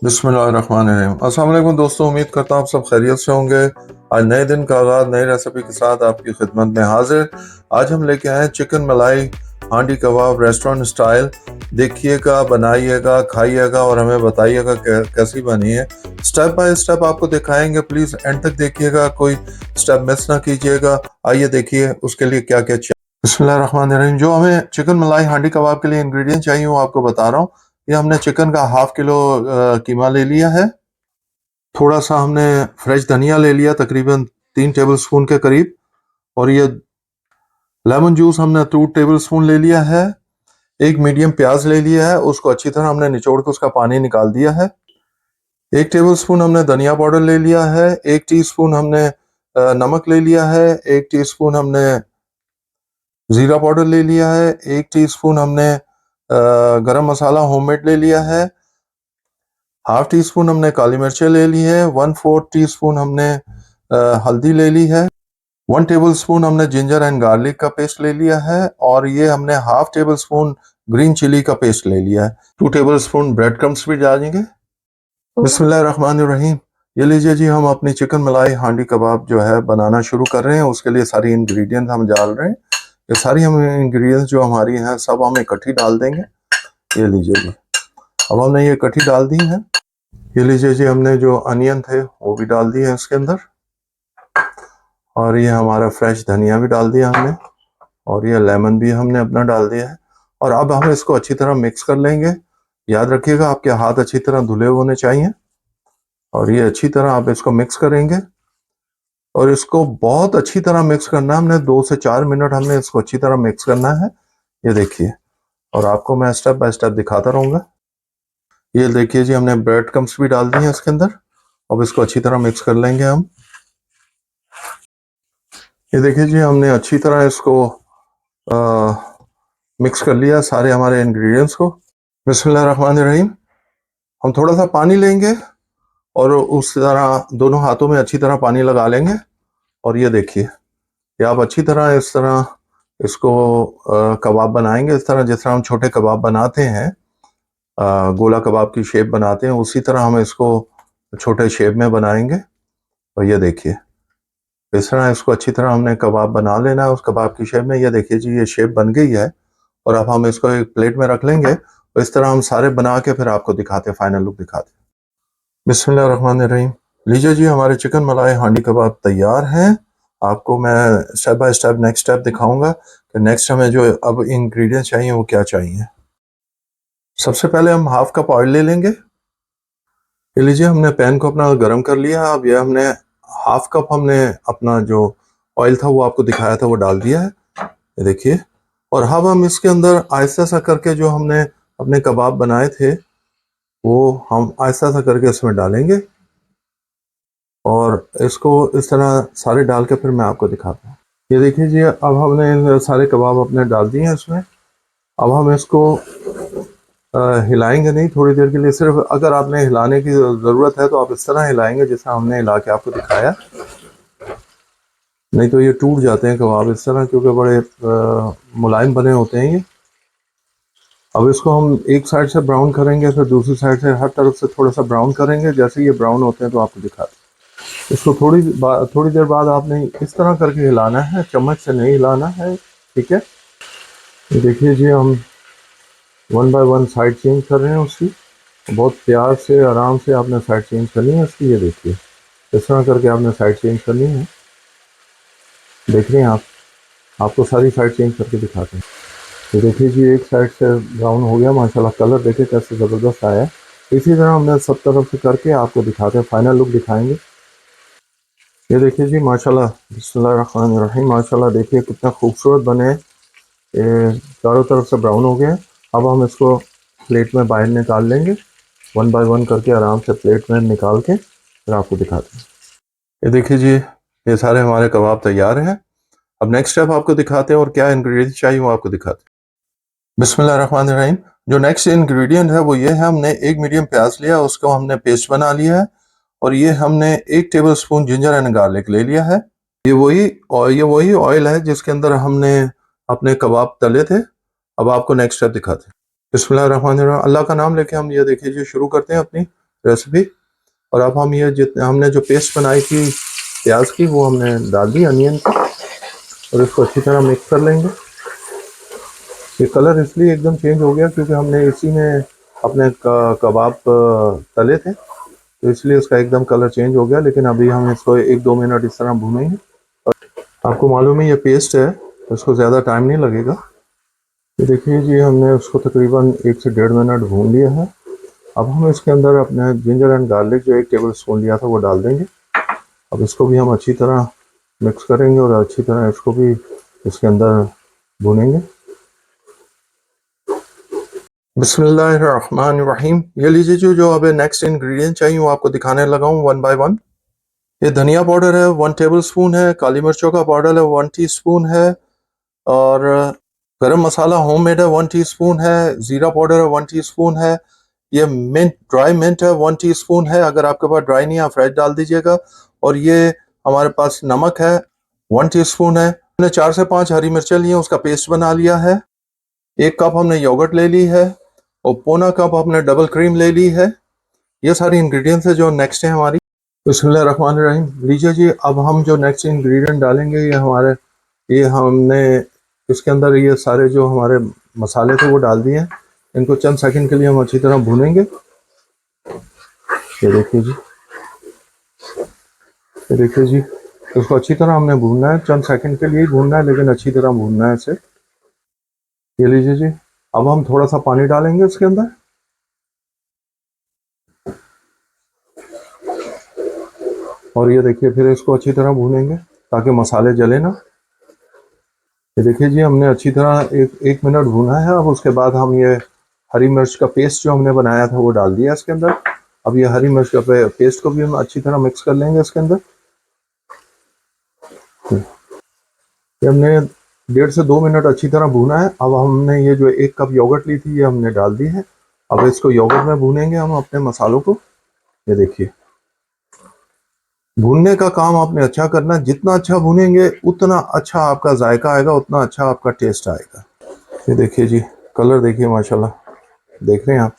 बिस्मिल्लाहिर्रहमानिर्रहीम। अस्सलाम वालेकुम दोस्तों, उम्मीद करता हूँ आप सब खैरियत से होंगे। आज नए दिन का आगाज़ नई रेसिपी के साथ आपकी खिदमत में हाजिर। आज हम लेके आए हैं चिकन मलाई हांडी कबाब रेस्टोरेंट स्टाइल। देखिएगा, बनाइएगा, खाइएगा और हमें बताइएगा कैसी बनी है। स्टेप बाय स्टेप आपको दिखाएंगे, प्लीज़ एंड तक देखिएगा, कोई स्टेप मिस ना कीजिएगा। आइए देखिए उसके लिए क्या क्या चाहिए। बिस्मिल्लाहिर्रहमानिर्रहीम। जो हमें चिकन मलाई हांडी कबाब के लिए इंग्रेडिएंट चाहिए वो आपको बता रहा हूँ। ये हमने चिकन का हाफ किलो कीमा ले लिया है। थोड़ा सा हमने फ्रेश धनिया ले लिया, तकरीबन 3 टेबल स्पून के करीब। और ये लेमन जूस हमने 2 टेबल स्पून ले लिया है। एक मीडियम प्याज ले लिया है, उसको अच्छी तरह हमने निचोड़ के उसका पानी निकाल दिया है। 1 टेबल स्पून हमने धनिया पाउडर ले लिया है। 1 टीस्पून हमने नमक ले लिया है। 1 टीस्पून हमने जीरा पाउडर ले लिया है। 1 टीस्पून हमने गरम मसाला होममेड ले लिया है। हाफ टी स्पून हमने काली मिर्चें ले ली है। 1/4 टीस्पून हमने हल्दी ले ली है। 1 टेबल स्पून हमने जिंजर एंड गार्लिक का पेस्ट ले लिया है। और ये हमने half tablespoon green chilli का पेस्ट ले लिया है। 2 टेबल स्पून ब्रेड क्रम्स भी डालेंगे। बिस्मिल्लाहिर्रहमानिर्रहीम। ये लीजिए जी, हम अपनी चिकन मलाई हांडी कबाब जो है बनाना शुरू कर रहे हैं। उसके लिए सारी इंग्रेडिएंट हम डाल रहे हैं। ये सारी हम इंग्रेडिएंट्स जो हमारी हैं सब हम इकट्ठी डाल देंगे। ये लीजिए जी, अब हमने ये इकट्ठी डाल दी है। ये लीजिए जी, हमने जो अनियन थे वो भी डाल दिए हैं इसके अंदर। और ये हमारा फ्रेश धनिया भी डाल दिया हमने। और ये लेमन भी हमने अपना डाल दिया है। और अब हम इसको अच्छी तरह मिक्स कर लेंगे। याद रखिएगा, आपके हाथ अच्छी तरह धुले होने चाहिए। और ये अच्छी तरह आप इसको मिक्स करेंगे। और इसको बहुत अच्छी तरह मिक्स करना है हमने। 2 से 4 मिनट हमने इसको अच्छी तरह मिक्स करना है। ये देखिए, और आपको मैं स्टेप बाय स्टेप दिखाता रहूँगा। ये देखिए जी, हमने ब्रेड क्रम्स भी डाल दिए हैं इसके अंदर। अब इसको अच्छी तरह मिक्स कर लेंगे हम। ये देखिए जी, हमने अच्छी तरह इसको मिक्स कर लिया सारे हमारे इंग्रेडिएंट्स को। बिस्मिल्लाहिर्रहमानिर्रहीम। हम थोड़ा सा पानी लेंगे और उस तरह दोनों हाथों में अच्छी तरह पानी लगा लेंगे। और ये देखिए, ये आप अच्छी तरह इस तरह इसको कबाब बनाएंगे, इस तरह जिस तरह हम छोटे कबाब बनाते हैं, गोला कबाब की शेप बनाते हैं, उसी तरह हम इसको छोटे शेप में बनाएंगे। और ये देखिए, इस तरह इसको अच्छी तरह हमने कबाब बना लेना है उस कबाब की शेप में। ये देखिए जी, ये शेप बन गई है। और अब हम इसको एक प्लेट में रख लेंगे और इस तरह हम सारे बना के फिर आपको दिखाते हैं, फाइनल लुक दिखाते हैं। बिस्मिल्लाहिर्रहमानिर्रहीम। लीजिए जी, हमारे चिकन मलाई हांडी कबाब तैयार हैं। आपको मैं step by step next step दिखाऊंगा कि नेक्स्ट हमें जो अब इंग्रेडिएंट्स चाहिए वो क्या चाहिए। सबसे पहले हम हाफ कप ऑयल ले लेंगे। ये लीजिए, हमने पैन को अपना गर्म कर लिया। अब ये हमने हाफ कप हमने अपना जो ऑयल था वो आपको दिखाया था वो डाल दिया है। ये देखिए, और अब हम इसके अंदर आहिस्ता सा करके जो हमने अपने कबाब बनाए थे वो हम आहिस्ता सा करके इसमें डालेंगे। और इसको इस तरह सारे डाल के फिर मैं आपको दिखाता हूँ। ये देखिए जी, अब हमने सारे कबाब अपने डाल दिए हैं इसमें। अब हम इसको हिलाएंगे नहीं थोड़ी देर के लिए। सिर्फ अगर आपने हिलाने की ज़रूरत है तो आप इस तरह हिलाएंगे जैसा हमने हिला के आपको दिखाया, नहीं तो ये टूट जाते हैं कबाब इस तरह, क्योंकि बड़े मुलायम बने होते हैं ये। अब इसको हम एक साइड से ब्राउन करेंगे, फिर दूसरी साइड से हर तरफ से थोड़ा सा ब्राउन करेंगे। जैसे ये ब्राउन होते हैं तो आपको दिखाते हैं। इसको थोड़ी देर बाद आपने इस तरह करके हिलाना है, चम्मच से नहीं हिलाना है, ठीक है। ये देखिए जी, हम 1 बाय 1 साइड चेंज कर रहे हैं उसकी। बहुत प्यार से आराम से आपने साइड चेंज करनी है इसकी। ये देखिए, इस तरह करके आपने साइड चेंज करनी है। देख रहे हैं आप, आपको सारी साइड चेंज करके दिखाते हैं। तो देखिए जी, एक साइड से ब्राउन हो गया माशाल्लाह। कलर देखिए कैसे ज़बरदस्त आया है। इसी तरह हमने सब तरफ से करके आपको दिखाते हैं, फाइनल लुक दिखाएंगे। ये देखिए जी, माशाल्लाह, बिस्मिल्लाहिर्रहमानिर्रहीम, माशाल्लाह देखिए कितना खूबसूरत बने। ये चारों तरफ से ब्राउन हो गए। अब हम इसको प्लेट में बाहर निकाल लेंगे। 1 बाय 1 करके आराम से प्लेट में निकाल के फिर आपको दिखाते हैं। ये देखिए जी, ये सारे हमारे कबाब तैयार हैं। अब नेक्स्ट स्टेप आपको दिखाते हैं और क्या इंग्रेडिएंट चाहिए वो आपको दिखाते हैं। बिस्मिल्लाहिर्रहमानिर्रहीम। जो नेक्स्ट इंग्रेडिएंट है वो ये है, हमने एक मीडियम प्याज लिया, उसको हमने पेस्ट बना लिया है। और ये हमने 1 table spoon ginger and garlic ले लिया है। ये वही ऑयल है जिसके अंदर हमने अपने कबाब तले थे। अब आपको नेक्स्ट स्टेप दिखाते हैं। बिस्मिल्लाहिर्रहमानिर्रहीम। अल्लाह का नाम लेके हम ये देखिए जी शुरू करते हैं अपनी रेसिपी। और अब हम ये जितने हमने जो पेस्ट बनाई थी प्याज की वो हमने डाल दी अनियन की, और इसको अच्छी तरह मिक्स कर लेंगे। ये कलर इसलिए एकदम चेंज हो गया क्योंकि हमने इसी में अपने कबाब तले थे, तो इसलिए इसका एकदम कलर चेंज हो गया। लेकिन अभी हम इसको 1-2 मिनट इस तरह भूनेंगे। आपको मालूम है ये पेस्ट है तो इसको ज़्यादा टाइम नहीं लगेगा। ये देखिए जी, हमने उसको तकरीबन 1 से 1.5 मिनट भून लिया है। अब हम इसके अंदर अपने जिंजर एंड गार्लिक जो 1 टेबल स्पून लिया था वो डाल देंगे। अब इसको भी हम अच्छी तरह मिक्स करेंगे और अच्छी तरह इसको भी इसके अंदर भूनेंगे। बिस्मिल्लाहिर्रहमानिर्रहीम। ये लीजिए जो अब नेक्स्ट इंग्रेडिएंट चाहिए वो आपको दिखाने लगा हूँ वन बाय वन। ये धनिया पाउडर है 1 टेबल स्पून है, काली मिर्चों का पाउडर है 1 टीस्पून है, और गरम मसाला होममेड है 1 टीस्पून है, जीरा पाउडर है 1 टीस्पून है, ये मिंट ड्राई मिंट है 1 टीस्पून है, अगर आपके पास ड्राई नहीं है आप फ्रेश डाल दीजिएगा। और ये हमारे पास नमक है 1 टीस्पून है। हमने 4 से 5 हरी मिर्चें ली हैं, उसका पेस्ट बना लिया है। 1 कप हमने योगर्ट ले ली है और पौना कप हमने डबल क्रीम ले ली है। ये सारी इंग्रेडिएंट्स है जो नेक्स्ट है हमारी। बिस्मिल्लाहिर्रहमानिर्रहीम। लीजिए जी, अब हम जो नेक्स्ट इंग्रेडिएंट डालेंगे ये हमने इसके अंदर ये सारे जो हमारे मसाले थे वो डाल दिए हैं। इनको चंद सेकंड के लिए हम अच्छी तरह भूनेंगे। ये देखिए जी, ये देखिए जी, इसको अच्छी तरह हमने भूनना है, चंद सेकंड के लिए ही भूनना है लेकिन अच्छी तरह भूनना है इसे। ये लीजिए जी, अब हम थोड़ा सा पानी डालेंगे इसके अंदर, और ये देखिए फिर इसको अच्छी तरह भूनेंगे ताकि मसाले जले ना। ये देखिए जी, हमने अच्छी तरह एक मिनट भूना है। अब उसके बाद हम ये हरी मिर्च का पेस्ट जो हमने बनाया था वो डाल दिया इसके अंदर। अब ये हरी मिर्च का पेस्ट को भी हम अच्छी तरह मिक्स कर लेंगे इसके अंदर। ये हमने 1.5 से 2 मिनट अच्छी तरह भूना है। अब हमने ये जो 1 कप योगर्ट ली थी ये हमने डाल दी है। अब इसको योगर्ट में भूनेंगे हम अपने मसालों को। ये देखिए, भूनने का काम आपने अच्छा करना है, जितना अच्छा भूनेंगे उतना अच्छा आपका जायका आएगा, उतना अच्छा आपका टेस्ट आएगा। ये देखिए जी, कलर देखिए माशाल्लाह, देख रहे हैं आप।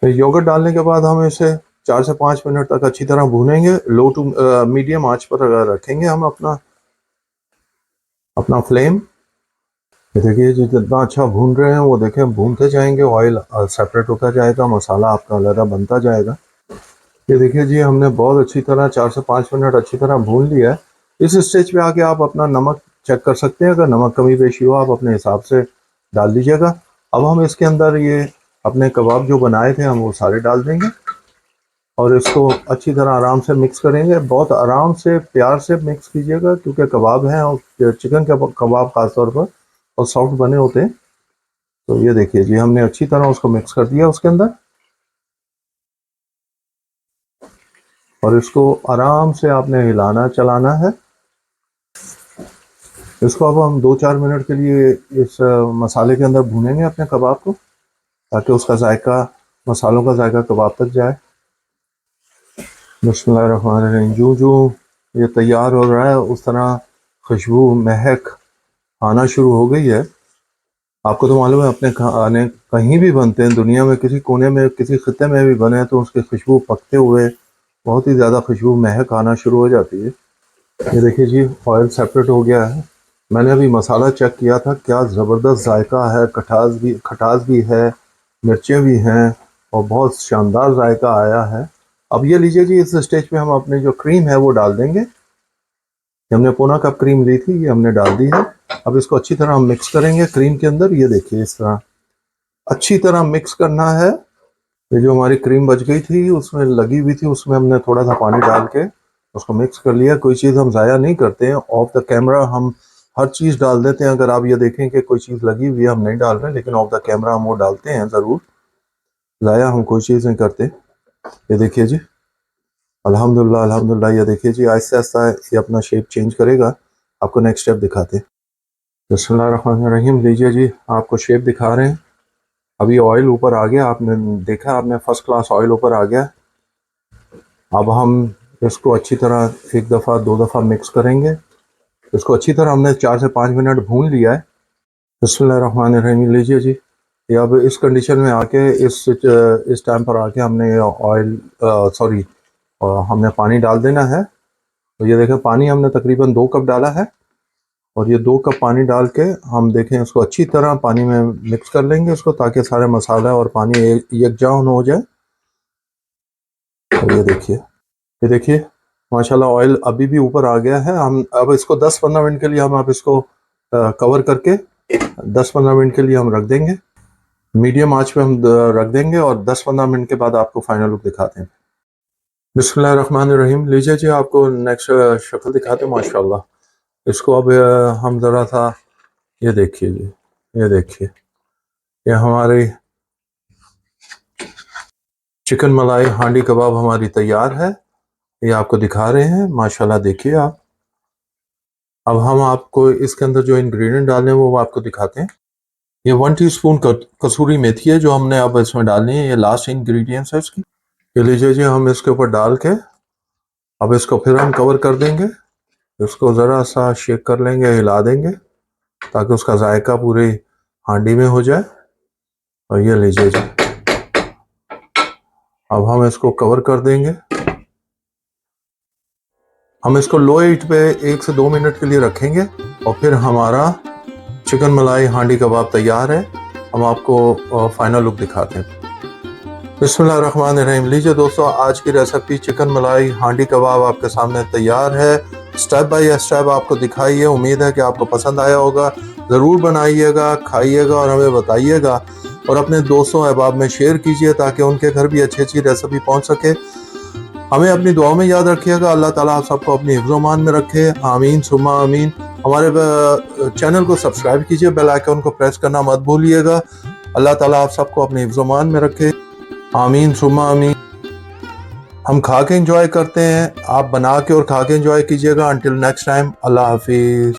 योगर्ट डालने के बाद हम इसे 4 से 5 मिनट तक अच्छी तरह भूनेंगे। लो टू मीडियम आंच पर रखेंगे हम अपना फ्लेम। ये देखिए जी, जितना अच्छा भून रहे हैं वो देखें, भूनते जाएंगे, ऑयल सेपरेट होता जाएगा, मसाला आपका अलग बनता जाएगा। ये देखिए जी, हमने बहुत अच्छी तरह 4 से 5 मिनट अच्छी तरह भून लिया है। इस स्टेज पे आके आप अपना नमक चेक कर सकते हैं, अगर नमक कमी बेशी हो आप अपने हिसाब से डाल दीजिएगा। अब हम इसके अंदर ये अपने कबाब जो बनाए थे हम वो सारे डाल देंगे और इसको अच्छी तरह आराम से मिक्स करेंगे। बहुत आराम से प्यार से मिक्स कीजिएगा क्योंकि कबाब हैं और चिकन के कबाब खासतौर पर और सॉफ्ट बने होते हैं। तो ये देखिए जी, हमने अच्छी तरह उसको मिक्स कर दिया उसके अंदर, और इसको आराम से आपने हिलाना चलाना है। इसको अब हम 2-4 मिनट के लिए इस मसाले के अंदर भूनेंगे अपने कबाब को, ताकि उसका जायका, मसालों का जायका कबाब तक जाए। बिस्मिल्लाहिर्रहमानिर्रहीम। जो जो ये तैयार हो रहा है उस तरह खुशबू महक आना शुरू हो गई है। आपको तो मालूम है अपने खाने कहीं भी बनते हैं दुनिया में, किसी कोने में किसी खत्ते में भी बने तो उसकी खुशबू पकते हुए बहुत ही ज़्यादा खुशबू महक आना शुरू हो जाती है। ये देखिए जी, ऑयल सेपरेट हो गया है। मैंने अभी मसाला चेक किया था, क्या ज़बरदस्त जायका है, खटास भी है, मिर्चें भी हैं और बहुत शानदार जायका आया है। अब ये लीजिए जी, इस स्टेज पे हम अपनी जो क्रीम है वो डाल देंगे। हमने पौना कप क्रीम ली थी, ये हमने डाल दी है। अब इसको अच्छी तरह हम मिक्स करेंगे क्रीम के अंदर। ये देखिए, इस तरह अच्छी तरह मिक्स करना है। ये जो हमारी क्रीम बच गई थी उसमें लगी हुई थी, उसमें हमने थोड़ा सा पानी डाल के उसको मिक्स कर लिया। कोई चीज़ हम ज़ाया नहीं करते हैं, ऑफ द कैमरा हम हर चीज़ डाल देते हैं। अगर आप ये देखें कि कोई चीज़ लगी हुई है हम नहीं डाल रहे, लेकिन ऑफ द कैमरा हम वो डालते हैं ज़रूर, ज़ाया हम कोई चीज़ नहीं करते। ये देखिए जी, अल्हम्दुलिल्लाह अल्हम्दुलिल्लाह। ये देखिए जी, आहिस्ता आहिस्ता ये अपना शेप चेंज करेगा। आपको नेक्स्ट स्टेप दिखाते हैं। बिस्मिल्लाहिर्रहमानिर्रहीम। लीजिए जी, आपको शेप दिखा रहे हैं। अभी ऑयल ऊपर आ गया, आपने देखा, आपने फर्स्ट क्लास ऑयल ऊपर आ गया। अब हम इसको अच्छी तरह 1 दफ़ा 2 दफ़ा मिक्स करेंगे। इसको अच्छी तरह हमने 4 से 5 मिनट भून लिया है। बिस्मिल्लाहिर्रहमानिर्रहीम। लीजिए जी, ये अब इस कंडीशन में आके इस टाइम पर आके हमने ऑयल सॉरी हमने पानी डाल देना है। तो ये देखें पानी हमने तकरीबन 2 कप डाला है और ये 2 कप पानी डाल के हम देखें इसको अच्छी तरह पानी में मिक्स कर लेंगे इसको, ताकि सारे मसाला और पानी यकजान हो जाए। और ये देखिए माशाल्लाह ऑयल अभी भी ऊपर आ गया है। हम अब इसको 10-15 मिनट के लिए हम अब इसको कवर करके 10-15 मिनट के लिए हम रख देंगे, मीडियम आंच पे हम रख देंगे और 10-15 मिनट के बाद आपको फाइनल लुक दिखाते हैं। बिस्मिल्लाहिर्रहमानिर्रहीम। लीजिए जी आपको नेक्स्ट शक्ल दिखाते हैं। माशाल्लाह इसको अब हम ज़रा सा ये देखिए जी, ये देखिए ये हमारी चिकन मलाई हांडी कबाब हमारी तैयार है। ये आपको दिखा रहे हैं माशाल्लाह, देखिए आप। अब हम आपको इसके अंदर जो इंग्रेडिएंट डालने हैं वो आपको दिखाते हैं। ये 1 टीस्पून कसूरी मेथी है जो हमने अब इसमें डालनी है, ये लास्ट इंग्रेडिएंट्स है इसकी। ये लीजिए जी हम इसके ऊपर डाल के अब इसको फिर हम कवर कर देंगे। इसको ज़रा सा शेक कर लेंगे, हिला देंगे ताकि उसका जायका पूरी हांडी में हो जाए। और ये लीजिए जी अब हम इसको कवर कर देंगे। हम इसको लो हीट पे 1 से 2 मिनट के लिए रखेंगे और फिर हमारा चिकन मलाई हांडी कबाब तैयार है। हम आपको फाइनल लुक दिखाते हैं। बिस्मिल्लाहिर्रहमानिर्रहीम। लीजिए दोस्तों आज की रेसिपी चिकन मलाई हांडी कबाब आपके सामने तैयार है। स्टेप बाय स्टेप आपको दिखाई है। उम्मीद है कि आपको पसंद आया होगा। ज़रूर बनाइएगा, खाइएगा और हमें बताइएगा और अपने दोस्तों अहबाब में शेयर कीजिए ताकि उनके घर भी अच्छी रेसिपी पहुंच सके। हमें अपनी दुआओं में याद रखिएगा। अल्लाह ताला आप सबको अपनी हिफ्ज़-ओ-मान में रखे। आमीन सुम्मा आमीन। हमारे चैनल को सब्सक्राइब कीजिए, बेल आइकन को प्रेस करना मत भूलिएगा। अल्लाह ताला आप सबको अपनी हिफ्ज़-ओ-मान में रखे। आमीन सुम्मा आमीन। हम खा के एंजॉय करते हैं, आप बना के और खा के एंजॉय कीजिएगा। अंटिल नेक्स्ट टाइम, अल्लाह हाफिज़।